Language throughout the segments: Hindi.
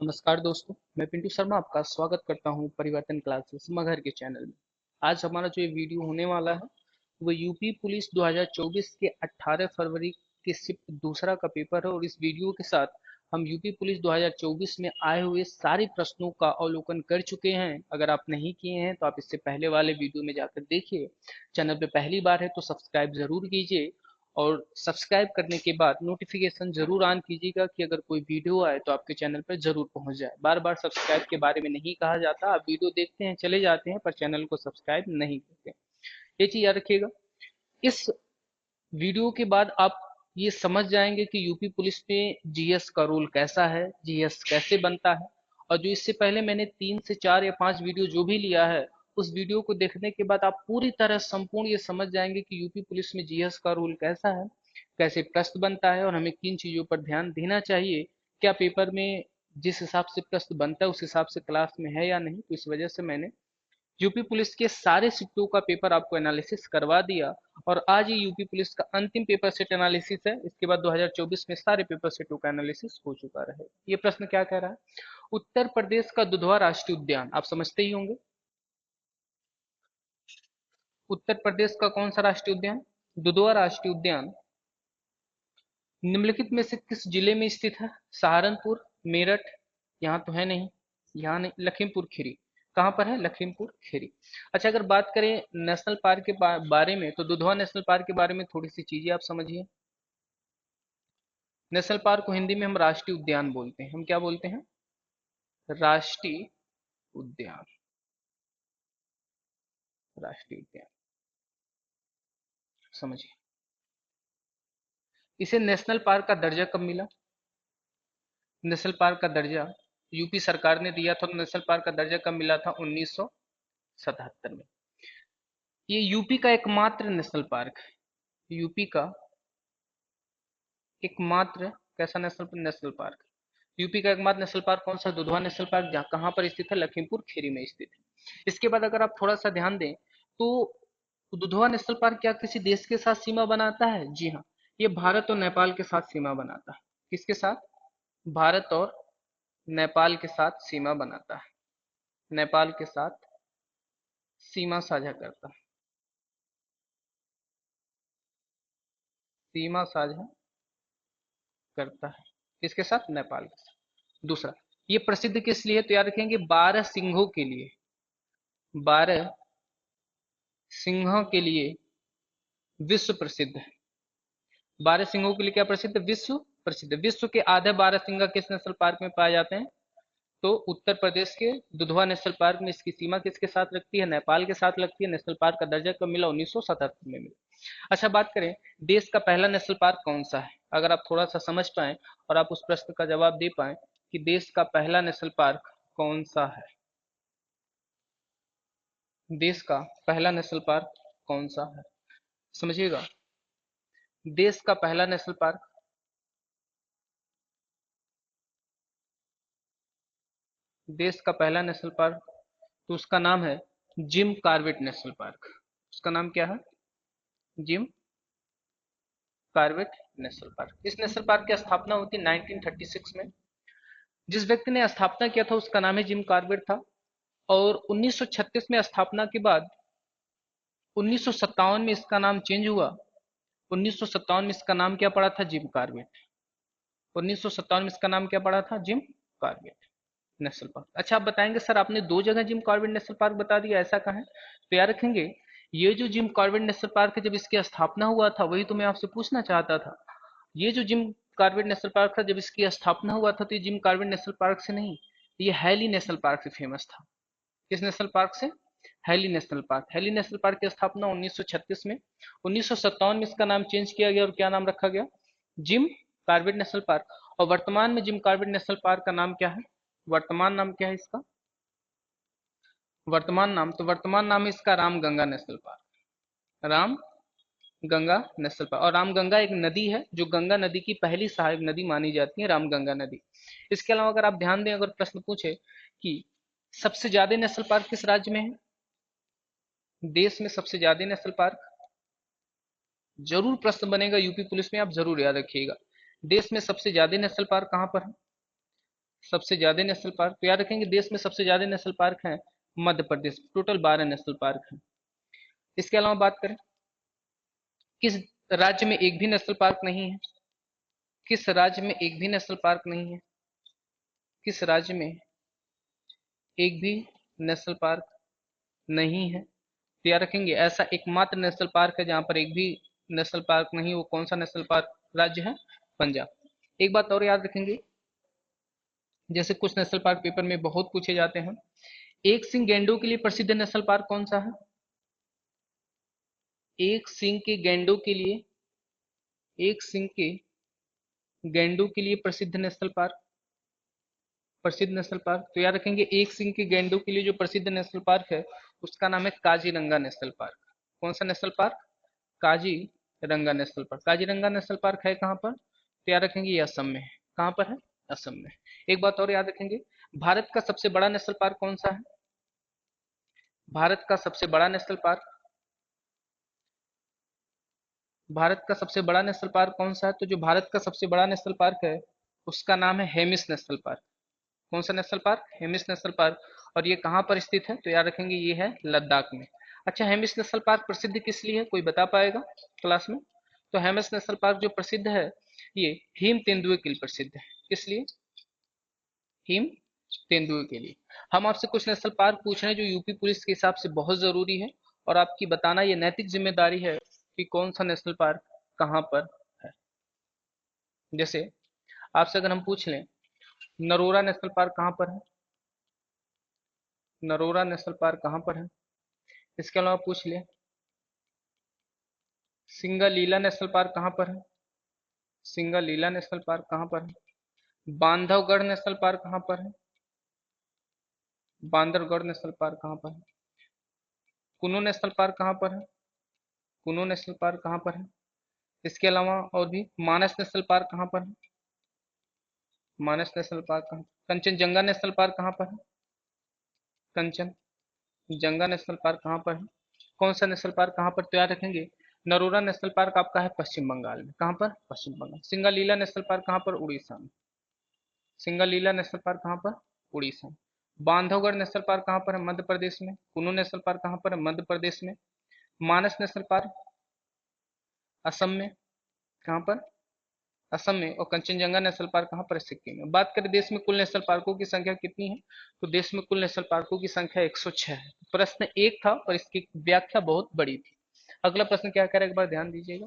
नमस्कार दोस्तों, मैं पिंटू शर्मा आपका स्वागत करता हूं परिवर्तन क्लासेस मगहर के चैनल में। आज हमारा जो ये वीडियो होने वाला है वो यूपी पुलिस 2024 के 18 फरवरी के शिफ्ट दूसरा का पेपर है और इस वीडियो के साथ हम यूपी पुलिस 2024 में आए हुए सारे प्रश्नों का अवलोकन कर चुके हैं। अगर आप नहीं किए हैं तो आप इससे पहले वाले वीडियो में जाकर देखिए। चैनल पे पहली बार है तो सब्सक्राइब जरूर कीजिए और सब्सक्राइब करने के बाद नोटिफिकेशन जरूर ऑन कीजिएगा कि अगर कोई वीडियो आए तो आपके चैनल पर जरूर पहुंच जाए। बार बार सब्सक्राइब के बारे में नहीं कहा जाता, आप वीडियो देखते हैं चले जाते हैं पर चैनल को सब्सक्राइब नहीं करते। ये चीज याद रखिएगा। इस वीडियो के बाद आप ये समझ जाएंगे कि यूपी पुलिस में जीएस का रोल कैसा है, जीएस कैसे बनता है। और जो इससे पहले मैंने 3 से 4 या 5 वीडियो जो भी लिया है उस वीडियो को देखने के बाद आप पूरी तरह संपूर्ण ये समझ जाएंगे कि यूपी पुलिस में जीएस का रोल कैसा है, कैसे प्रश्न बनता है और हमें किन चीजों पर ध्यान देना चाहिए। क्या पेपर में जिस हिसाब से प्रश्न बनता है उस हिसाब से क्लास में है या नहीं। तो इस वजह से मैंने यूपी पुलिस के सारे शिफ्टों का पेपर आपको एनालिसिस करवा दिया और आज ये यूपी पुलिस का अंतिम पेपर सेट एनालिसिस है। इसके बाद 2024 में सारे पेपर सेटों का एनालिसिस हो चुका रहे। ये प्रश्न क्या कह रहा है? उत्तर प्रदेश का दुधवा राष्ट्रीय उद्यान आप समझते ही होंगे। उत्तर प्रदेश का कौन सा राष्ट्रीय उद्यान? दुधवा राष्ट्रीय उद्यान निम्नलिखित में से किस जिले में स्थित है? सहारनपुर, मेरठ, यहाँ तो है नहीं, यहाँ नहीं, लखीमपुर खीरी। कहाँ पर है? लखीमपुर खीरी। अच्छा, अगर बात करें नेशनल पार्क के बारे में तो दुधवा नेशनल पार्क के बारे में थोड़ी सी चीजें आप समझिए। नेशनल पार्क को हिंदी में हम राष्ट्रीय उद्यान बोलते हैं। हम क्या बोलते हैं? राष्ट्रीय उद्यान। राष्ट्रीय उद्यान समझिए। इसे नेशनल पार्क का दर्जा कब मिला? नेशनल पार्क का दर्जा यूपी सरकार ने दिया था। तो नेशनल पार्क का दर्जा कब मिला था? 1977 में। ये यूपी का एकमात्र नेशनल पार्क है। यूपी का एकमात्र कैसा नेशनल पार्क? यूपी का एकमात्र नेशनल पार्क कौन सा? Dudhwa national park. जहाँ कहाँ पर स्थित है? लखीमपुर खीरी में स्थित है। इसके बाद अगर आप थोड़ा सा ध्यान दें तो दुधवा नेशनल पार्क क्या किसी देश के साथ सीमा बनाता है? जी हाँ, ये भारत और नेपाल के साथ सीमा बनाता है। किसके साथ? भारत और नेपाल के साथ सीमा बनाता है। नेपाल के साथ सीमा साझा करता है। सीमा साझा करता है किसके साथ? नेपाल के साथ। दूसरा, ये प्रसिद्ध किस लिए? तो याद रखेंगे 12 सिंहों के लिए। 12 सिंहों के लिए विश्व प्रसिद्ध है। 12 सिंहों के लिए क्या प्रसिद्ध? विश्व प्रसिद्ध। विश्व के आधे 12 सिंह किस नेशनल पार्क में पाए जाते हैं? तो उत्तर प्रदेश के दुधवा नेशनल पार्क में। इसकी सीमा किसके साथ लगती है? नेपाल के साथ लगती है। नेशनल पार्क का दर्जा कब मिला? 1977 में मिला। अच्छा, बात करें देश का पहला नेशनल पार्क कौन सा है? अगर आप थोड़ा सा समझ पाए और आप उस प्रश्न का जवाब दे पाए कि देश का पहला नेशनल पार्क कौन सा है, देश का पहला नेशनल पार्क कौन सा है, समझिएगा। देश का पहला नेशनल पार्क, देश का पहला नेशनल पार्क, तो उसका नाम है जिम कॉर्बेट नेशनल पार्क। उसका नाम क्या है? Jim Corbett national park. इस नेशनल पार्क की स्थापना होती है 1936 में। जिस व्यक्ति ने स्थापना किया था उसका नाम है जिम कॉर्बेट था। और 1936 में स्थापना के बाद 1957 में इसका नाम चेंज हुआ। 1957 में इसका नाम क्या पड़ा था? Jim Corbett. 1957 में इसका नाम क्या पड़ा था? Jim Corbett national park. अच्छा, आप बताएंगे सर आपने दो जगह जिम कॉर्बेट नेशनल पार्क बता दिया, ऐसा कहाँ है? तो याद रखेंगे ये जो जिम कॉर्बेट नेशनल पार्क है जब इसकी स्थापना हुआ था वही तो मैं आपसे पूछना चाहता था। ये जो जिम कॉर्बेट नेशनल पार्क था जब इसकी स्थापना हुआ था तो ये जिम कॉर्बेट नेशनल पार्क से नहीं, ये हैली नेशनल पार्क से फेमस था। किस नेशनल पार्क से? Hailey national park. Hailey national park की स्थापना 1936 में। 1957 में इसका नाम चेंज किया गया और क्या नाम रखा गया? Jim Corbett national park. और वर्तमान में जिम कॉर्बेट नेशनल पार्क का नाम क्या है? वर्तमान नाम क्या है इसका? वर्तमान नाम, तो वर्तमान नाम है इसका Ramganga national park. Ram Ganga national park. और रामगंगा एक नदी है जो गंगा नदी की पहली सहायक नदी मानी जाती है, रामगंगा नदी। इसके अलावा अगर आप ध्यान दें, अगर प्रश्न पूछे कि सबसे ज्यादा नेशनल पार्क किस राज्य में है, देश में सबसे ज्यादा नेशनल पार्क, जरूर प्रश्न बनेगा यूपी पुलिस में, आप जरूर याद रखिएगा। देश में सबसे ज्यादा नेशनल पार्क कहां पर है? सबसे ज्यादा नेशनल पार्क, तो याद रखेंगे देश में सबसे ज्यादा नेशनल पार्क हैं Madhya Pradesh, total 12 national park हैं। इसके अलावा बात करें, किस राज्य में एक भी नेशनल पार्क नहीं है? किस राज्य में एक भी नेशनल पार्क नहीं है? किस राज्य में एक भी नेशनल पार्क नहीं है? तो याद रखेंगे ऐसा एकमात्र नेशनल पार्क है जहां पर एक भी नेशनल पार्क नहीं, वो कौन सा नेशनल पार्क राज्य है? पंजाब। एक बात और याद रखेंगे, जैसे कुछ नेशनल पार्क पेपर में बहुत पूछे जाते हैं, एक सिंह गैंडों के लिए प्रसिद्ध नेशनल पार्क कौन सा है? एक सिंह के गैंडों के लिए, एक सिंह के गैंडों के लिए प्रसिद्ध नेशनल पार्क, प्रसिद्ध नेशनल पार्क, तो याद रखेंगे एक सिंह के गैंडों के लिए जो प्रसिद्ध नेशनल पार्क है उसका नाम है काजीरंगा नेशनल पार्क। कौन सा national park? Kaziranga national park. Kaziranga national park है कहाँ पर? तो याद रखेंगे ये असम में है। कहाँ पर है? असम में। एक बात और याद रखेंगे, भारत का सबसे बड़ा नेशनल पार्क कौन सा है? भारत का सबसे बड़ा नेशनल पार्क, भारत का सबसे बड़ा नेशनल पार्क कौन सा है? तो जो भारत का सबसे बड़ा नेशनल पार्क है उसका नाम है हेमिस नेशनल पार्क। कौन सा national park? Hemis national park. और ये कहाँ पर स्थित है? तो याद रखेंगे ये है लद्दाख में। अच्छा, हेमिस नेशनल पार्क प्रसिद्ध किस लिए है, कोई बता पाएगा क्लास में? तो हेमिस नेशनल पार्क जो प्रसिद्ध है ये हिम तेंदुए के लिए प्रसिद्ध है। किस लिए? हिम तेंदुए के लिए। हम आपसे कुछ नेशनल पार्क पूछ रहे हैं जो यूपी पुलिस के हिसाब से बहुत जरूरी है, और आपकी बताना ये नैतिक जिम्मेदारी है कि कौन सा नेशनल पार्क कहाँ पर है। जैसे आपसे अगर हम पूछ लें नरोरा नेशनल पार्क कहाँ पर है? नरोरा नेशनल पार्क कहाँ पर है? इसके अलावा पूछ ले सिंगालीला नेशनल पार्क कहाँ पर है? सिंगालीला नेशनल पार्क कहाँ पर है? बांधवगढ़ नेशनल पार्क कहाँ पर है? बांधवगढ़ नेशनल पार्क कहाँ पर है? कुनो नेशनल पार्क कहाँ पर है? कुनो नेशनल पार्क कहाँ पर है? इसके अलावा और भी मानस नेशनल पार्क कहाँ पर है? मानस नेशनल पार्क कहाँ? कंचनजंगा नेशनल पार्क कहाँ पर है? कंचनजंगा नेशनल पार्क कहाँ पर है? कौन सा नेशनल पार्क कहाँ पर? तो याद रखेंगे नरोरा नेशनल पार्क आपका है पश्चिम बंगाल में। कहाँ पर? पश्चिम बंगाल। सिंगालीला नेशनल पार्क कहाँ पर? उड़ीसा में। सिंगालीला नेशनल पार्क कहाँ पर? उड़ीसा में। बांधवगढ़ नेशनल पार्क कहाँ पर है? मध्य प्रदेश में। कुल्लू नेशनल पार्क कहाँ पर है? मध्य प्रदेश में। मानस नेशनल पार्क असम में। कहाँ पर? असम में। और कंचनजंगा नेशनल पार्क कहाँ पर है? सिक्किम में। बात करें देश में कुल नेशनल पार्कों की संख्या कितनी है, तो देश में कुल नेशनल पार्कों की संख्या 106 है। प्रश्न एक था पर इसकी व्याख्या बहुत बड़ी थी। अगला प्रश्न क्या कह रहा है, एक बार ध्यान दीजिएगा।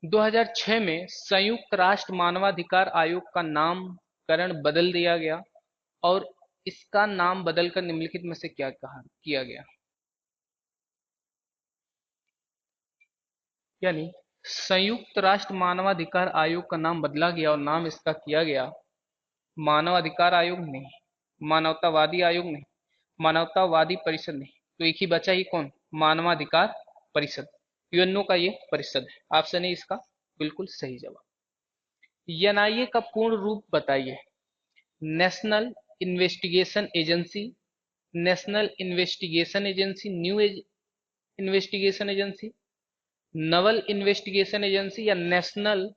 2006 में संयुक्त राष्ट्र मानवाधिकार आयोग का नामकरण बदल दिया गया, और इसका नाम बदलकर निम्नलिखित में से क्या कहा किया गया? यानी संयुक्त राष्ट्र मानवाधिकार आयोग का नाम बदला गया और नाम इसका किया गया मानवाधिकार आयोग नहीं, मानवतावादी आयोग नहीं, मानवतावादी परिषद नहीं, तो एक ही बचा, ही कौन? मानवाधिकार परिषद। यूएनओ का ये परिषद है। ऑप्शन है इसका बिल्कुल सही जवाब। एनआईए का पूर्ण रूप बताइए। National investigation agency, national investigation agency, new investigation agency, Naval investigation agency, या नेशनल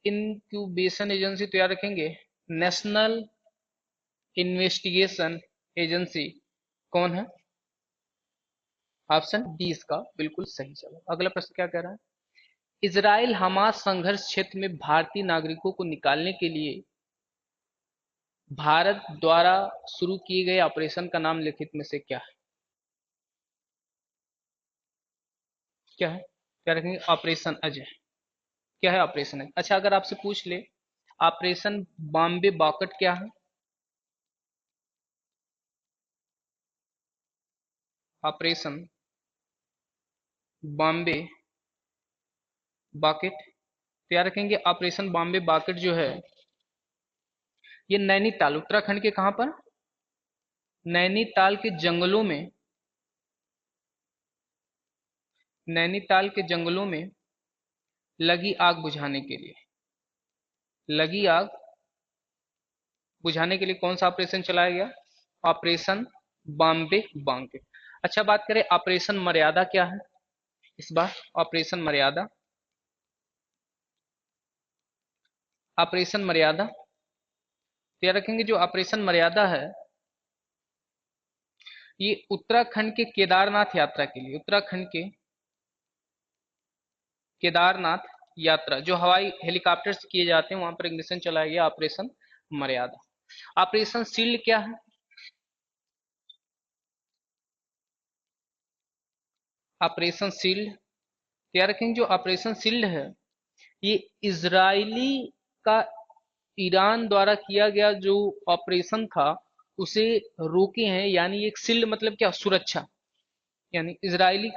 इंक्यूबेशन एजेंसी। तो याद रखेंगे नेशनल इन्वेस्टिगेशन एजेंसी कौन है? ऑप्शन डी इसका बिल्कुल सही जवाब। अगला प्रश्न क्या कह रहा है, इजराइल हमास संघर्ष क्षेत्र में भारतीय नागरिकों को निकालने के लिए भारत द्वारा शुरू किए गए ऑपरेशन का नाम लिखित में से क्या है? क्या है? क्या रखेंगे? ऑपरेशन अजय। क्या है ऑपरेशन अजय? अच्छा, अगर आपसे पूछ ले ऑपरेशन बॉम्बे बॉकेट क्या है? ऑपरेशन बॉम्बे बॉकेट, तो याद रखेंगे ऑपरेशन बॉम्बे बॉकेट जो है ये नैनीताल, उत्तराखंड के कहां पर? नैनीताल के जंगलों में, नैनीताल के जंगलों में लगी आग बुझाने के लिए, लगी आग बुझाने के लिए कौन सा ऑपरेशन चलाया गया? Operation Bombay bouquet. अच्छा, बात करें ऑपरेशन मर्यादा क्या है इस बार? ऑपरेशन मर्यादा, ऑपरेशन मर्यादा तो याद रखेंगे जो ऑपरेशन मर्यादा है ये उत्तराखंड के केदारनाथ यात्रा के लिए, उत्तराखंड के केदारनाथ यात्रा जो हवाई हेलीकॉप्टर से किए जाते हैं वहां पर एक मिशन चलाया गया ऑपरेशन मर्यादा। ऑपरेशन शील्ड क्या है? ऑपरेशन शील्ड याद रखेंगे जो ऑपरेशन शील्ड है ये इजरायली का ईरान द्वारा किया गया जो ऑपरेशन था उसे रोके हैं, यानी एक शील्ड मतलब क्या, सुरक्षा, यानी इजरायली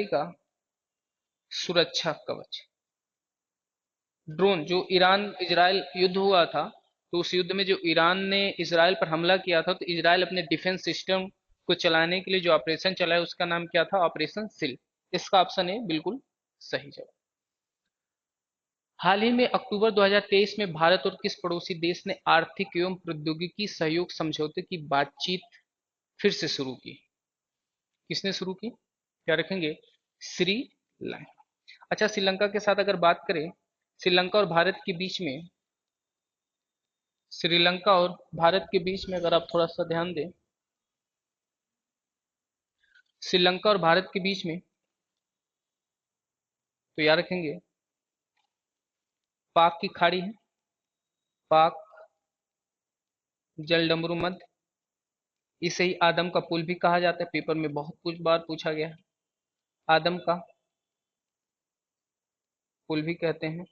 का सुरक्षा कवच। ड्रोन जो ईरान इजराइल युद्ध हुआ था तो उस युद्ध में जो ईरान ने इजराइल पर हमला किया था तो इजराइल अपने डिफेंस सिस्टम को चलाने के लिए जो ऑपरेशन चलाया उसका नाम क्या था? ऑपरेशन सिल। इसका ऑप्शन है बिल्कुल सही जवाब। हाल ही में अक्टूबर 2023 में भारत और किस पड़ोसी देश ने आर्थिक एवं प्रौद्योगिकी सहयोग समझौते की बातचीत फिर से शुरू की? किसने शुरू की? क्या रखेंगे? श्रीलंका। अच्छा, श्रीलंका के साथ अगर बात करें, श्रीलंका और भारत के बीच में, श्रीलंका और भारत के बीच में अगर आप थोड़ा सा ध्यान दें, श्रीलंका और भारत के बीच में तो याद रखेंगे पाक की खाड़ी है, पाक जलडमरू मध्य, इसे ही आदम का पुल भी कहा जाता है, पेपर में बहुत कुछ बार पूछा गया है। आदम का पुल भी कहते हैं।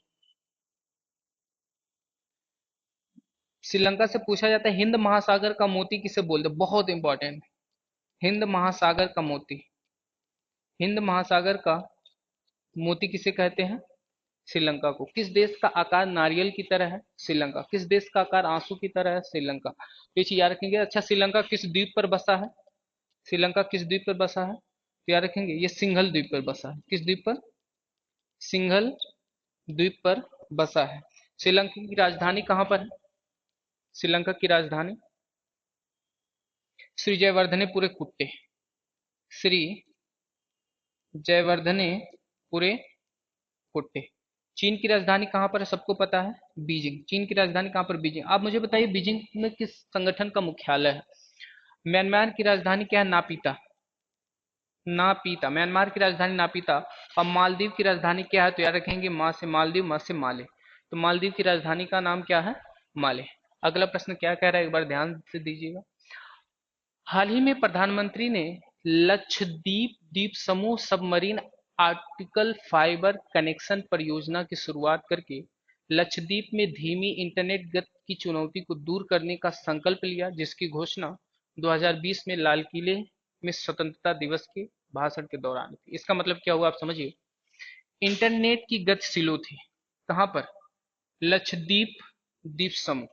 श्रीलंका से पूछा जाता है हिंद महासागर का मोती किसे बोलते हैं? बहुत इंपॉर्टेंट। हिंद महासागर का मोती, हिंद महासागर का मोती किसे कहते हैं? श्रीलंका को। किस देश का आकार नारियल की तरह है? श्रीलंका। किस देश का आकार आंसू की तरह है? श्रीलंका। तो ये चीज याद रखेंगे। अच्छा, श्रीलंका किस द्वीप पर बसा है? श्रीलंका किस द्वीप पर बसा है? तो याद रखेंगे ये सिंघल द्वीप पर बसा है। किस द्वीप पर? सिंघल द्वीप पर बसा है। श्रीलंका की राजधानी कहाँ पर है? श्रीलंका की राजधानी श्री जयवर्धनेपुरे कुट्टे, श्री जयवर्धनेपुरे कुट्टे। चीन की राजधानी कहाँ पर है? सबको पता है, बीजिंग। चीन की राजधानी कहाँ पर? बीजिंग। आप मुझे बताइए बीजिंग में किस संगठन का मुख्यालय है? म्यांमार की राजधानी क्या है? नापीता। नापीता, म्यांमार की राजधानी नापीता। और मालदीव की राजधानी क्या है? तो याद रखेंगे माँ से मालदीव, माँ से माले। तो मालदीव की राजधानी का नाम क्या है? माले। अगला प्रश्न क्या कह रहा है एक बार ध्यान से दीजिएगा। हाल ही में प्रधानमंत्री ने लक्षद्वीप द्वीप समूह सबमरीन ऑप्टिकल फाइबर कनेक्शन परियोजना की शुरुआत करके लक्षद्वीप में धीमी इंटरनेट गति की चुनौती को दूर करने का संकल्प लिया, जिसकी घोषणा 2020 में लाल किले में स्वतंत्रता दिवस के भाषण के दौरान थी। इसका मतलब क्या हुआ आप समझिए। इंटरनेट की गति स्लो थी। कहां पर? लक्षद्वीप द्वीप समूह।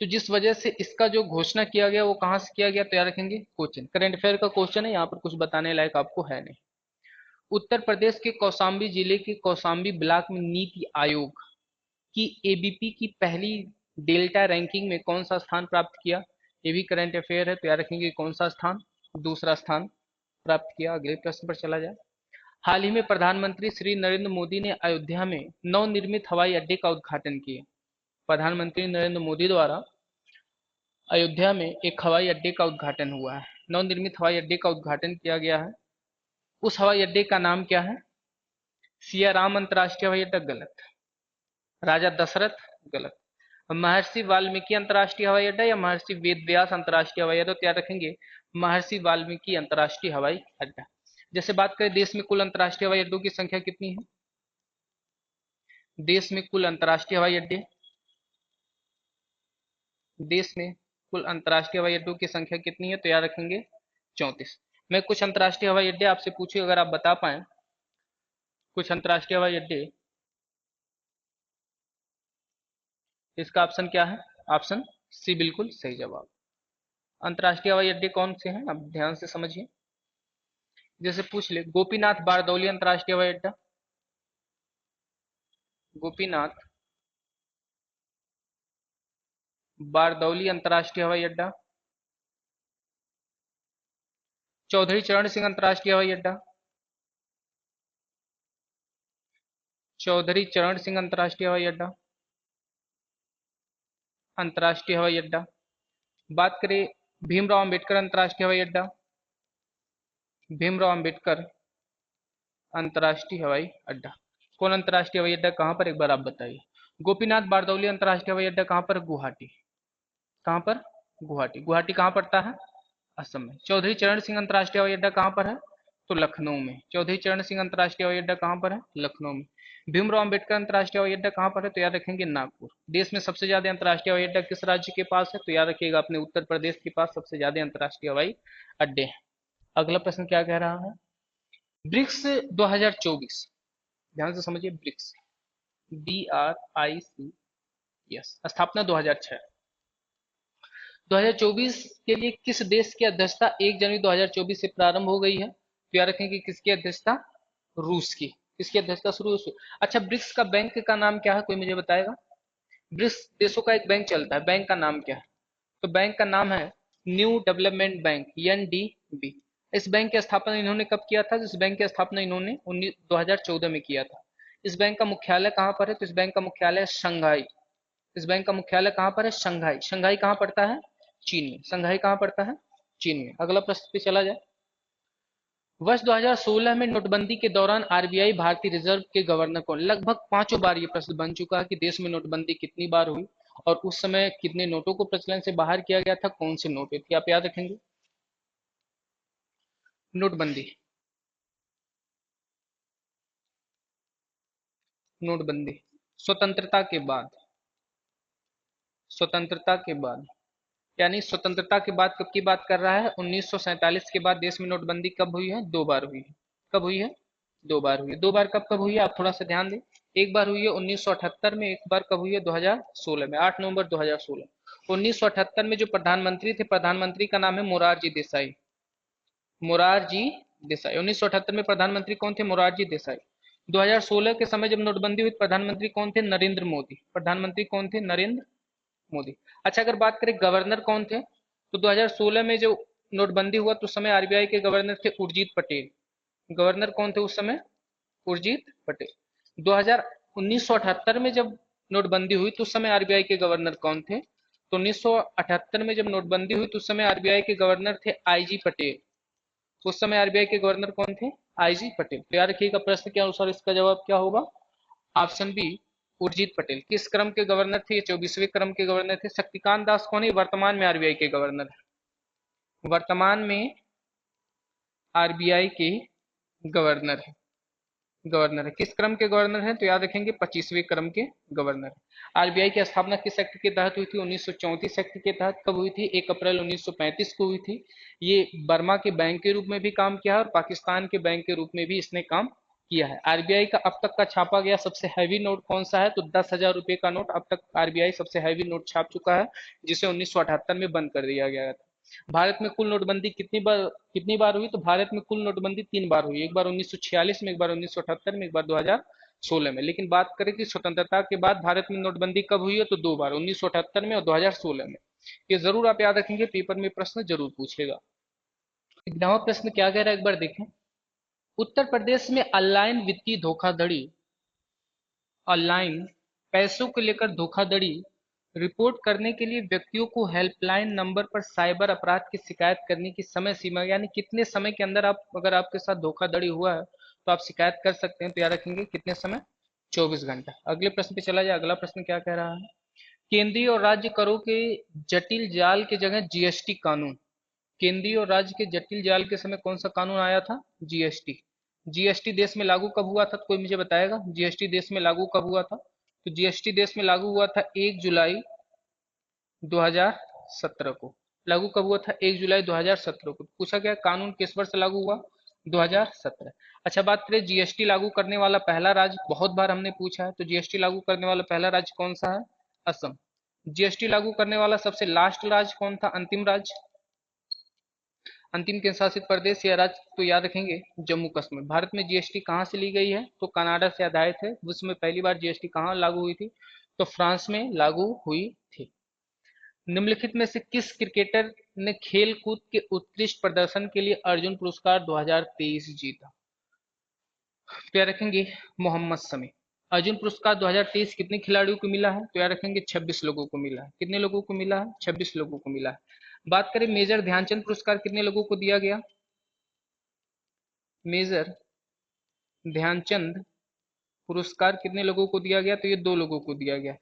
तो जिस वजह से इसका जो घोषणा किया गया वो कहां से किया गया? तो याद रखेंगे क्वेश्चन, करंट अफेयर का क्वेश्चन है, यहाँ पर कुछ बताने लायक आपको है नहीं। उत्तर प्रदेश के कौशाम्बी जिले के कौशाम्बी ब्लॉक में नीति आयोग की एबीपी की पहली डेल्टा रैंकिंग में कौन सा स्थान प्राप्त किया? ये भी करंट अफेयर है, तो याद रखेंगे कौन सा स्थान? दूसरा स्थान प्राप्त किया। अगले प्रश्न पर चला जाए। हाल ही में प्रधानमंत्री श्री नरेंद्र मोदी ने अयोध्या में नवनिर्मित हवाई अड्डे का उद्घाटन किया। प्रधानमंत्री नरेंद्र मोदी द्वारा अयोध्या में एक हवाई अड्डे का उद्घाटन हुआ है, नवनिर्मित हवाई अड्डे का उद्घाटन किया गया है। उस हवाई अड्डे का नाम क्या है? सिया राम अंतर्राष्ट्रीय हवाई अड्डा गलत, राजा दशरथ गलत, महर्षि वाल्मीकि अंतर्राष्ट्रीय हवाई अड्डा या महर्षि वेदव्यास अंतर्राष्ट्रीय हवाई अड्डा? तो याद रखेंगे महर्षि वाल्मीकि अंतर्राष्ट्रीय हवाई अड्डा। जैसे बात करें देश में कुल अंतर्राष्ट्रीय हवाई अड्डों की संख्या कितनी है? देश में कुल अंतर्राष्ट्रीय हवाई अड्डे, देश में कुल अंतर्राष्ट्रीय हवाई अड्डों की संख्या कितनी है? तो याद रखेंगे 34। मैं कुछ अंतर्राष्ट्रीय हवाई अड्डे आपसे पूछूं, अगर आप बता पाए कुछ अंतर्राष्ट्रीय हवाई अड्डे, इसका ऑप्शन क्या है? ऑप्शन सी बिल्कुल सही जवाब। अंतर्राष्ट्रीय हवाई अड्डे कौन से हैं आप ध्यान से समझिए। जैसे पूछ ले गोपीनाथ बारदौली अंतर्राष्ट्रीय हवाई अड्डा, गोपीनाथ बारदौली अंतर्राष्ट्रीय हवाई अड्डा, चौधरी चरण सिंह अंतर्राष्ट्रीय हवाई अड्डा, चौधरी चरण सिंह अंतर्राष्ट्रीय हवाई अड्डा, अंतर्राष्ट्रीय हवाई अड्डा। बात करें भीमराव अंबेडकर अंतर्राष्ट्रीय हवाई अड्डा, भीमराव अंबेडकर अंतर्राष्ट्रीय हवाई अड्डा। कौन अंतर्राष्ट्रीय हवाई अड्डा कहाँ पर, एक बार आप बताइए। गोपीनाथ बारदौली अंतर्राष्ट्रीय हवाई अड्डा कहाँ पर, गुवाहाटी। कहाँ पर, गुवाहाटी। गुवाहाटी कहाँ पड़ता है, असम में। चौधरी चरण सिंह अंतर्राष्ट्रीय हवाई अड्डा कहाँ पर है, तो लखनऊ में। चौधरी चरण सिंह अंतर्राष्ट्रीय हवाई अड्डा कहाँ पर है, लखनऊ में। भीमराव अंबेडकर अंतर्राष्ट्रीय हवाई अड्डा कहाँ पर है, तो याद रखेंगे नागपुर। देश में सबसे ज्यादा अंतर्राष्ट्रीय हवाई अड्डा किस राज्य के पास है, तो याद रखिएगा अपने उत्तर प्रदेश के पास सबसे ज्यादा अंतर्राष्ट्रीय हवाई अड्डे हैं। अगला प्रश्न क्या कह रहा है, ब्रिक्स 2024, ध्यान से समझिए, ब्रिक्स, BRIC, यस, स्थापना 2006। 2024 के लिए किस देश की अध्यक्षता 1 जनवरी 2024 से प्रारंभ हो गई है, तो याद रखें कि किसकी अध्यक्षता, रूस की। किसकी अध्यक्षता से, रूस। अच्छा, ब्रिक्स का बैंक का नाम क्या है, कोई मुझे बताएगा। ब्रिक्स देशों का एक बैंक चलता है, बैंक का नाम क्या है, तो बैंक का नाम है न्यू डेवलपमेंट बैंक, NDB। इस बैंक की स्थापना इन्होंने कब किया था, इस बैंक की स्थापना इन्होंने 2014 में किया था। इस बैंक का मुख्यालय कहाँ पर है, तो इस बैंक का मुख्यालय शंघाई। इस बैंक का मुख्यालय कहाँ पर है, शंघाई। शंघाई कहाँ पड़ता है, चीन में। शंघाई कहाँ पड़ता है, चीन में। अगला प्रश्न पे चला जाए। वर्ष 2016 में नोटबंदी के दौरान RBI भारतीय रिजर्व के गवर्नर कौन। लगभग 5 बार ये प्रश्न बन चुका है कि देश में नोटबंदी कितनी बार हुई और उस समय कितने नोटों को प्रचलन से बाहर किया गया था, कौन से नोट थे, आप याद रखेंगे। नोटबंदी, नोटबंदी स्वतंत्रता के बाद, स्वतंत्रता के बाद, यानी स्वतंत्रता के बाद कब की बात कर रहा है, 1947 के बाद देश में नोटबंदी कब हुई है, 2 बार हुई है। कब हुई है, 2 बार हुई है। 2 बार कब कब हुई है, आप थोड़ा सा ध्यान दें। एक बार हुई है 1978 में, एक बार कब हुई है, 2016 में, 8 नवंबर 2016। 1978 में जो प्रधानमंत्री थे, प्रधानमंत्री का नाम है मोरारजी देसाई। मोरारजी देसाई 1978 में प्रधानमंत्री कौन थे, मोरारजी देसाई। 2016 के समय जब नोटबंदी हुई, प्रधानमंत्री कौन थे, नरेंद्र मोदी। प्रधानमंत्री कौन थे, नरेंद्र मोदी। अच्छा, अगर बात करें गवर्नर कौन थे, तो 2016 में जो नोटबंदी हुआ तो उस समय RBI के गवर्नर थे उर्जित पटेल। गवर्नर कौन थे उस समय, उर्जित पटेल। 1978 में जब नोटबंदी हुई तो उस समय RBI के गवर्नर कौन थे, तो 1978 में जब नोटबंदी हुई तो उस समय RBI के गवर्नर थे IG पटेल। उस समय RBI के गवर्नर कौन थे, IG पटेल। तो याद रखिएगा प्रश्न के अनुसार इसका जवाब क्या होगा, ऑप्शन बी, उर्जित पटेल। किस क्रम के गवर्नर थे, 24वें क्रम के गवर्नर थे। शक्तिकांत दास कौन है, वर्तमान में RBI के गवर्नर है, वर्तमान में RBI के गवर्नर है। गवर्नर है, किस क्रम के गवर्नर हैं, तो याद रखेंगे 25वें क्रम के गवर्नर। RBI की स्थापना किस एक्ट के तहत हुई थी, 1934 एक्ट के तहत। कब हुई थी, 1 अप्रैल 1935 को हुई थी। ये बर्मा के बैंक के रूप में भी काम किया है और पाकिस्तान के बैंक के रूप में भी इसने काम किया है। RBI का अब तक का छापा गया सबसे हैवी नोट कौन सा है, तो 10,000 रुपए का नोट अब तक RBI सबसे हैवी नोट छाप चुका है, जिसे 1978 में बंद कर दिया गया था। भारत में कुल नोटबंदी कितनी बार हुई, तो भारत में कुल नोटबंदी 3 बार हुई। एक बार 1946 में, एक बार 1978 में, एक बार 2016 में। लेकिन बात करें कि स्वतंत्रता के बाद भारत में नोटबंदी कब हुई है, तो 2 बार, 1978 में और 2016 में। ये जरूर आप याद रखेंगे, पेपर में प्रश्न जरूर पूछेगा। 9वां प्रश्न क्या कह रहा है, एक बार देखें। उत्तर प्रदेश में ऑनलाइन वित्तीय धोखाधड़ी, ऑनलाइन पैसों को लेकर धोखाधड़ी रिपोर्ट करने के लिए व्यक्तियों को हेल्पलाइन नंबर पर साइबर अपराध की शिकायत करने की समय सीमा, यानी कितने समय के अंदर आप, अगर आपके साथ धोखाधड़ी हुआ है तो आप शिकायत कर सकते हैं, तो याद रखेंगे कितने समय, 24 घंटा। अगले प्रश्न पे चला जाए। अगला प्रश्न क्या कह रहा है, केंद्रीय और राज्य करों के जटिल जाल के जगह GST कानून। केंद्रीय और राज्य के जटिल जाल के समय कौन सा कानून आया था, GST। GST देश में लागू कब हुआ था, तो कोई मुझे बताएगा GST देश में लागू कब हुआ था, तो GST देश में लागू हुआ था 1 जुलाई 2017 को। लागू कब हुआ था, 1 जुलाई 2017 को। पूछा गया कानून किस वर्ष लागू हुआ, 2017। अच्छा, बात करें GST लागू करने वाला पहला राज्य, बहुत बार हमने पूछा है, तो GST लागू करने वाला पहला राज्य कौन सा है, असम। GST लागू करने वाला सबसे लास्ट राज्य कौन था, अंतिम राज्य, अंतिम केंद्र शासित प्रदेश या राज्य, तो याद रखेंगे जम्मू कश्मीर। भारत में GST कहाँ से ली गई है, तो कनाडा से आधारित है। विश्व में पहली बार GST कहाँ लागू हुई थी, तो फ्रांस में लागू हुई थी। निम्नलिखित में से किस क्रिकेटर ने खेल कूद के उत्कृष्ट प्रदर्शन के लिए अर्जुन पुरस्कार 2023 जीता, तो याद रखेंगे मोहम्मद शमी। अर्जुन पुरस्कार 2023 कितने खिलाड़ियों को मिला है? तो याद रखेंगे 26 लोगों को मिला है। कितने लोगों को मिला है? 26 लोगों को मिला है। बात करें मेजर ध्यानचंद पुरस्कार कितने लोगों को दिया गया? मेजर ध्यानचंद पुरस्कार कितने लोगों को दिया गया? तो ये 2 लोगों को दिया गया,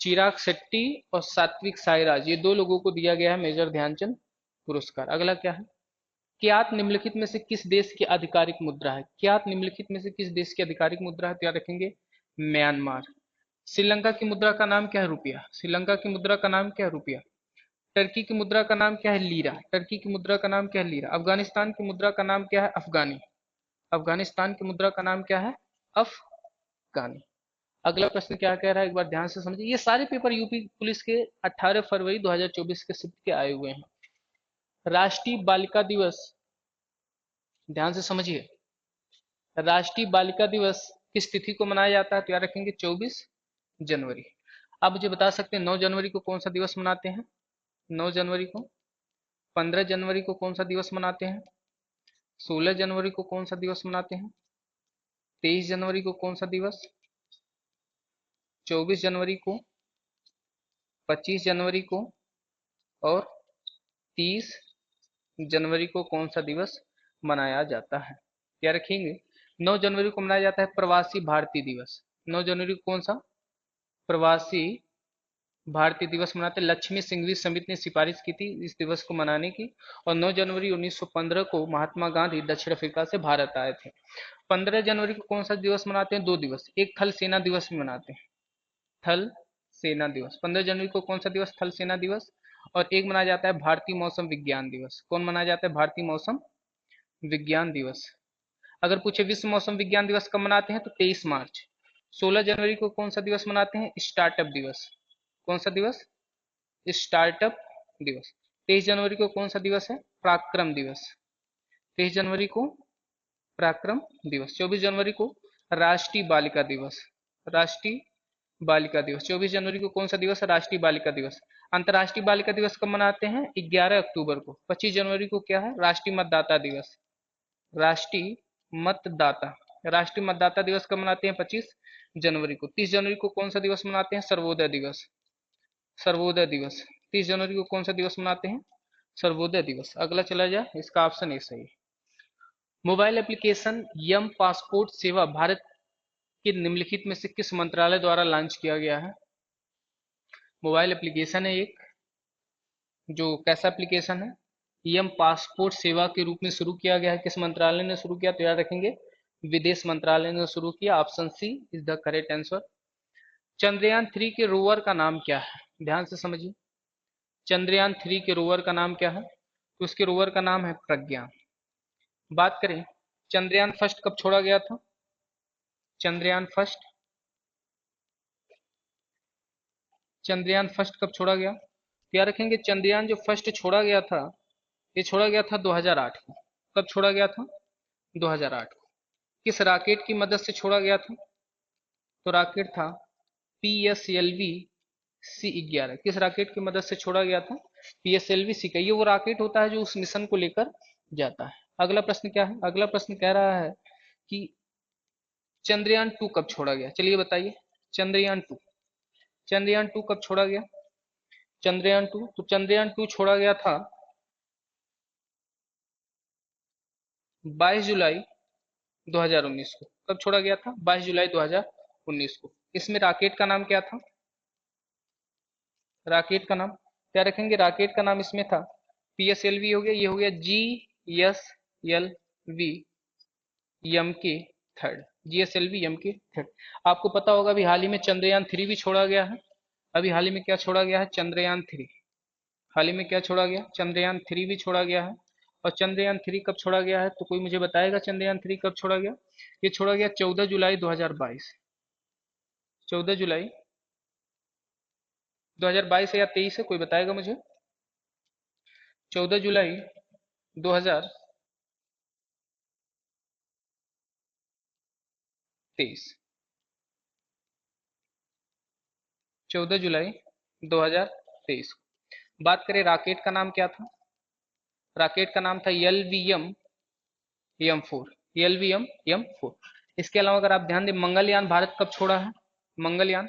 चिराग शेट्टी और सात्विक साईराज, ये 2 लोगों को दिया गया है मेजर ध्यानचंद पुरस्कार। अगला क्या है? क्या निम्नलिखित में से किस देश की आधिकारिक मुद्रा है? क्या निम्नलिखित में से किस देश की आधिकारिक मुद्रा है? तो याद रखेंगे म्यांमार। श्रीलंका की मुद्रा का नाम क्या है? रुपया। श्रीलंका की मुद्रा का नाम क्या है? रुपया। टर्की की मुद्रा का नाम क्या है? लीरा। टर्की की मुद्रा का नाम क्या है? लीरा। अफगानिस्तान की मुद्रा का नाम क्या है? अफगानी। अफगानिस्तान की मुद्रा का नाम क्या है? अफगानी। अगला प्रश्न क्या कह रहा है, एक बार ध्यान से समझिए। ये सारे पेपर यूपी पुलिस के 18 फरवरी 2024 के शिफ्ट के आए हुए हैं। राष्ट्रीय बालिका दिवस, ध्यान से समझिए, राष्ट्रीय बालिका दिवस किस तिथि को मनाया जाता है? तो याद रखेंगे 24 जनवरी। आप मुझे बता सकते हैं 9 जनवरी को कौन सा दिवस मनाते हैं? 9 जनवरी को। 15 जनवरी को कौन सा दिवस मनाते हैं? 16 जनवरी को कौन सा दिवस मनाते हैं? 23 जनवरी को कौन सा दिवस? 24 जनवरी को, 25 जनवरी को और 30 जनवरी को कौन सा दिवस मनाया जाता है? क्या रखेंगे? 9 जनवरी को मनाया जाता है प्रवासी भारतीय दिवस। 9 जनवरी को कौन सा? प्रवासी भारतीय दिवस मनाते हैं। लक्ष्मी सिंघवी समिति ने सिफारिश की थी इस दिवस को मनाने की, और 9 जनवरी 1915 को महात्मा गांधी दक्षिण अफ्रीका से भारत आए थे। 15 जनवरी को कौन सा दिवस मनाते हैं? 2 दिवस, एक थल सेना दिवस भी मनाते हैं, थल सेना दिवस। 15 जनवरी को कौन सा दिवस? थल सेना दिवस। और एक मनाया जाता है भारतीय मौसम विज्ञान दिवस। कौन मनाया जाता है? भारतीय मौसम विज्ञान दिवस। अगर पूछे विश्व मौसम विज्ञान दिवस कब मनाते हैं? तो 23 मार्च। 16 जनवरी को कौन सा दिवस मनाते हैं? स्टार्टअप दिवस। कौन सा दिवस? स्टार्टअप दिवस। 23 जनवरी को कौन सा दिवस है? पराक्रम दिवस। 23 जनवरी को पराक्रम दिवस। 24 जनवरी को राष्ट्रीय बालिका दिवस। राष्ट्रीय बालिका दिवस। 24 जनवरी को कौन सा दिवस है? राष्ट्रीय बालिका दिवस। अंतर्राष्ट्रीय बालिका दिवस कब मनाते हैं? 11 अक्टूबर को। 25 जनवरी को क्या है? राष्ट्रीय मतदाता दिवस। राष्ट्रीय मतदाता, राष्ट्रीय मतदाता दिवस कब मनाते हैं? 25 जनवरी को। 30 जनवरी को कौन सा दिवस मनाते हैं? सर्वोदय दिवस। सर्वोदय दिवस। 30 जनवरी को कौन सा दिवस मनाते हैं? सर्वोदय दिवस। अगला चला जाए, इसका ऑप्शन ए सही है। मोबाइल एप्लीकेशन यम पासपोर्ट सेवा भारत के निम्नलिखित में से किस मंत्रालय द्वारा लॉन्च किया गया है? मोबाइल एप्लीकेशन है एक, जो कैसा एप्लीकेशन है? यम पासपोर्ट सेवा के रूप में शुरू किया गया है। किस मंत्रालय ने शुरू किया? तो याद रखेंगे विदेश मंत्रालय ने शुरू किया। Option C is the correct answer. Chandrayaan 3 के रोवर का नाम क्या है? ध्यान से समझिए, चंद्रयान 3 के रोवर का नाम क्या है? तो उसके रोवर का नाम है प्रज्ञान। बात करें चंद्रयान फर्स्ट कब छोड़ा गया था? चंद्रयान फर्स्ट, चंद्रयान फर्स्ट कब छोड़ा गया? तो याद रखेंगे चंद्रयान जो फर्स्ट छोड़ा गया था, ये छोड़ा गया था 2008 को। कब छोड़ा गया था? 2008 को। किस रॉकेट की मदद से छोड़ा गया था? तो रॉकेट था PSLV C11। किस रॉकेट की मदद से छोड़ा गया था? PSLV C का। ये वो रॉकेट होता है जो उस मिशन को लेकर जाता है। अगला प्रश्न क्या है? अगला प्रश्न कह रहा है कि चंद्रयान 2 कब छोड़ा गया? चलिए बताइए। चंद्रयान 2, चंद्रयान 2 कब छोड़ा गया? चंद्रयान 2, तो चंद्रयान 2 छोड़ा गया था 22 जुलाई 2019 को। कब छोड़ा गया था? 22 जुलाई 2019 को। इसमें रॉकेट का नाम क्या था? रॉकेट का नाम क्या रखेंगे? रॉकेट का नाम इसमें था PSLV हो गया, ये हो गया GSLV यम के थर्ड। GSLV यम के थर्ड। आपको पता होगा अभी हाल ही में चंद्रयान 3 भी छोड़ा गया है। अभी हाल ही में क्या छोड़ा गया है? चंद्रयान 3। हाल ही में क्या छोड़ा गया? चंद्रयान 3 भी छोड़ा गया है। और चंद्रयान 3 कब छोड़ा गया है? तो कोई मुझे बताएगा चंद्रयान 3 कब छोड़ा गया? ये छोड़ा गया 14 जुलाई 2022। 14 जुलाई 2022 है या 23 है? कोई बताएगा मुझे? 14 जुलाई 2023। 14 जुलाई 2023। बात करें रॉकेट का नाम क्या था? रॉकेट का नाम था LVM M4। LVM M4। इसके अलावा अगर आप ध्यान दें, मंगलयान भारत कब छोड़ा है? मंगलयान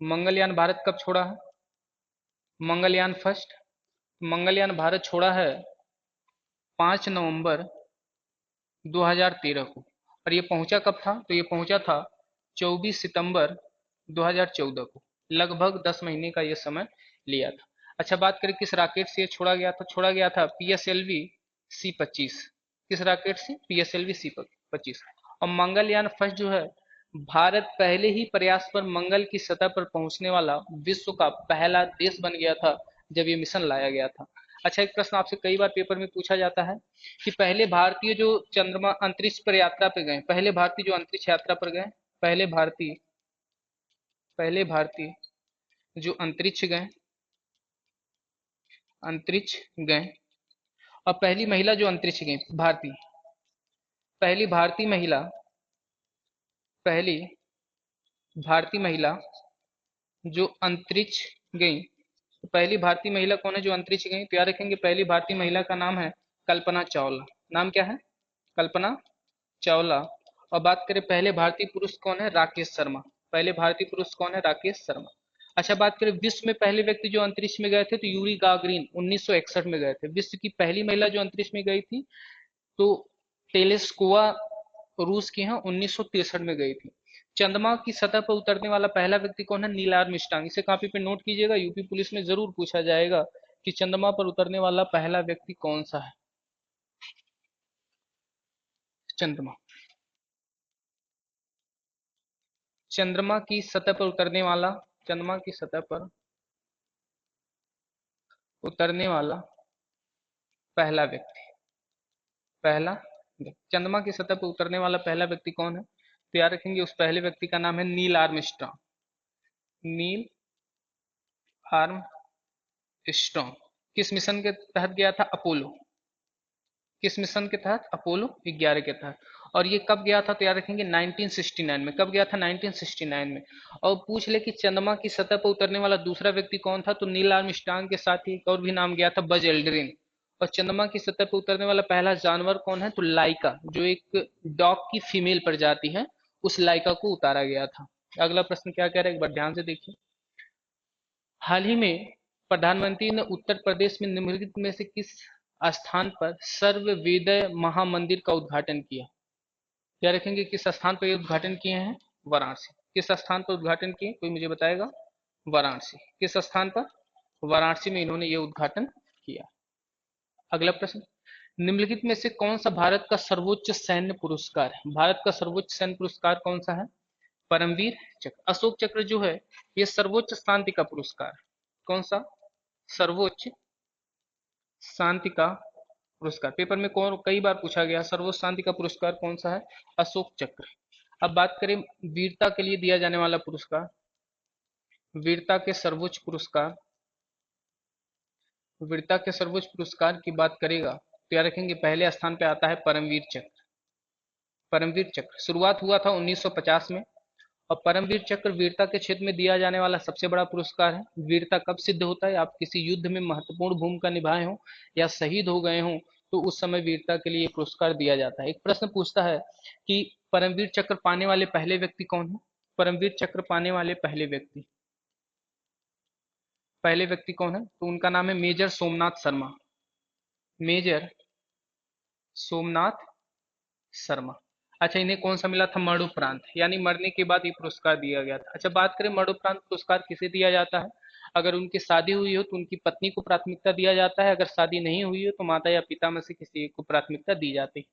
मंगलयान भारत कब छोड़ा है? मंगलयान फर्स्ट मंगलयान भारत छोड़ा है 5 नवंबर 2013 को। और ये पहुंचा कब था? तो ये पहुंचा था 24 सितंबर 2014 को। लगभग 10 महीने का ये समय लिया था। अच्छा, बात करें किस रॉकेट से ये छोड़ा गया था? छोड़ा गया था PSLV C-25। किस रॉकेट से? PSLV C-25। और मंगलयान फर्स्ट जो है, भारत पहले ही प्रयास पर मंगल की सतह पर पहुंचने वाला विश्व का पहला देश बन गया था जब ये मिशन लाया गया था। अच्छा, एक प्रश्न आपसे कई बार पेपर में पूछा जाता है कि पहले भारतीय जो चंद्रमा अंतरिक्ष पर यात्रा पे गए, पहले भारतीय जो अंतरिक्ष यात्रा पर गए, पहले भारतीय जो अंतरिक्ष गए और पहली महिला जो अंतरिक्ष गई, पहली भारतीय महिला पहली भारतीय महिला जो अंतरिक्ष गई, तो पहली भारतीय महिला कौन है जो अंतरिक्ष गई? तो याद रखेंगे, पहली भारतीय महिला का नाम है कल्पना चावला। नाम क्या है? कल्पना चावला। और बात करें पहले भारतीय पुरुष कौन है? राकेश शर्मा। पहले भारतीय पुरुष कौन है? राकेश शर्मा। अच्छा, बात करें विश्व में पहले व्यक्ति जो अंतरिक्ष में गए थे, तो यूरी गागरिन 1961 में गए थे। विश्व की पहली महिला जो अंतरिक्ष में गई थी, तो टेलेस्कोवा रूस की है, 1963 में गई थी। चंद्रमा की सतह पर उतरने वाला पहला व्यक्ति कौन है? Neil Armstrong. इसे कॉपी पे नोट कीजिएगा, यूपी पुलिस में जरूर पूछा जाएगा कि चंद्रमा पर उतरने वाला पहला व्यक्ति कौन सा है। चंद्रमा चंद्रमा की सतह पर उतरने वाला चंद्रमा की सतह पर उतरने वाला पहला व्यक्ति चंद्रमा की सतह पर उतरने वाला पहला व्यक्ति कौन है? तो याद रखेंगे, उस पहले व्यक्ति का नाम है नील आर्मस्ट्रांग। नील आर्मस्ट्रांग किस मिशन के तहत गया था? अपोलो। किस मिशन के तहत? अपोलो 11 के तहत। और ये कब गया था? तो याद रखेंगे 1969 में। कब गया था? 1969 में। और पूछ ले कि चंद्रमा की सतह पर उतरने वाला दूसरा व्यक्ति कौन था, तो नील आर्मस्ट्रांग के साथ ही एक और भी नाम गया था, बज एल्ड्रिन। और चंद्रमा की सतह पर उतरने वाला पहला जानवर कौन है? तो लाइका, जो एक डॉग की फीमेल प्रजाति है, उस लाइका को उतारा गया था। अगला प्रश्न क्या कह रहा है, एक बार ध्यान से देखिए। हाल ही में प्रधानमंत्री ने उत्तर प्रदेश में निम्नलिखित में से किस स्थान पर सर्ववेद महामंदिर का उद्घाटन किया? क्या रखेंगे, किस स्थान पर ये उद्घाटन किए हैं? वाराणसी। किस स्थान पर उद्घाटन किए, कोई मुझे बताएगा? वाराणसी। किस स्थान पर? वाराणसी में इन्होंने ये उद्घाटन किया। अगला प्रश्न, निम्नलिखित में से कौन सा भारत का सर्वोच्च सैन्य पुरस्कार है? भारत का सर्वोच्च सैन्य पुरस्कार कौन सा है? परमवीर चक्र। अशोक चक्र जो है, ये सर्वोच्च शांति का पुरस्कार है। कौन सा? सर्वोच्च शांति का पुरस्कार। पेपर में कौन कई बार पूछा गया, सर्वोच्च शांति का पुरस्कार कौन सा है? अशोक चक्र। अब बात करें वीरता के लिए दिया जाने वाला पुरस्कार, वीरता के सर्वोच्च पुरस्कार वीरता के सर्वोच्च पुरस्कार की बात करेगा तो याद रखेंगे, पहले स्थान पे आता है परमवीर चक्र। परमवीर चक्र शुरुआत हुआ था 1950 में। और परमवीर चक्र वीरता के क्षेत्र में दिया जाने वाला सबसे बड़ा पुरस्कार है। वीरता कब सिद्ध होता है? आप किसी युद्ध में महत्वपूर्ण भूमिका निभाए हो या शहीद हो गए हो, तो उस समय वीरता के लिए पुरस्कार दिया जाता है। एक प्रश्न पूछता है कि परमवीर चक्र पाने वाले पहले व्यक्ति कौन है? परमवीर चक्र पाने वाले पहले व्यक्ति कौन है? तो उनका नाम है मेजर सोमनाथ शर्मा। मेजर सोमनाथ शर्मा। अच्छा, इन्हें कौन सा मिला था? मरणोपरांत, यानी मरने के बाद ये पुरस्कार दिया गया था। अच्छा, बात करें मरणोपरांत पुरस्कार किसे दिया जाता है? अगर उनकी शादी हुई हो तो उनकी पत्नी को प्राथमिकता दिया जाता है, अगर शादी नहीं हुई हो तो माता या पिता में से किसी एक को प्राथमिकता दी जाती है।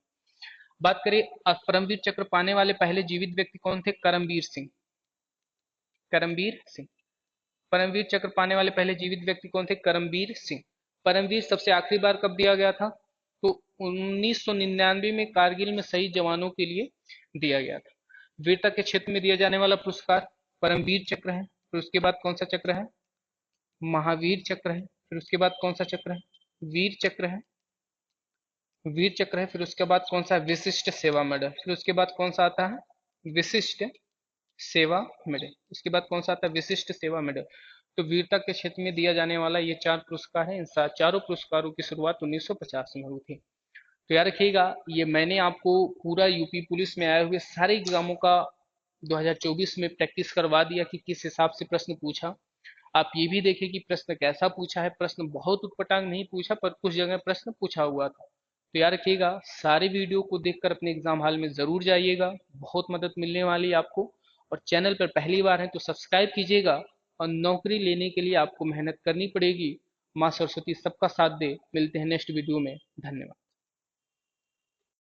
बात करें परमवीर चक्र पाने वाले पहले जीवित व्यक्ति कौन थे? करमवीर सिंह। करमवीर सिंह। परमवीर चक्र पाने वाले पहले जीवित व्यक्ति कौन थे? करमवीर सिंह। परमवीर सबसे आखिरी बार कब दिया गया था? तो 1999 में कारगिल में शहीद जवानों के लिए दिया गया था। वीरता के क्षेत्र में दिया जाने वाला पुरस्कार परमवीर चक्र है। फिर उसके बाद कौन सा चक्र है? महावीर चक्र है। फिर उसके बाद कौन सा चक्र है? वीर चक्र है। वीर चक्र है। फिर उसके बाद कौन सा? विशिष्ट सेवा मेडल। फिर उसके बाद कौन सा आता है? विशिष्ट सेवा मेडल। उसके बाद कौन सा आता है? विशिष्ट सेवा मेडल। तो वीरता के क्षेत्र में दिया जाने वाला ये 4 पुरस्कार है। इन चारों पुरस्कारों की शुरुआत 1950 में हुई थी। तो याद रखिएगा, ये मैंने आपको पूरा यूपी पुलिस में आए हुए सारे एग्जामों का 2024 में प्रैक्टिस करवा दिया कि किस हिसाब से प्रश्न पूछा। आप ये भी देखें कि प्रश्न कैसा पूछा है। प्रश्न बहुत उटपटांग नहीं पूछा, पर कुछ जगह प्रश्न पूछा हुआ था। तो याद रखिएगा, सारे वीडियो को देखकर अपने एग्जाम हॉल में जरूर जाइएगा, बहुत मदद मिलने वाली है आपको। और चैनल पर पहली बार है तो सब्सक्राइब कीजिएगा। और नौकरी लेने के लिए आपको मेहनत करनी पड़ेगी। माँ सरस्वती सबका साथ दे। मिलते हैं नेक्स्ट वीडियो में। धन्यवाद।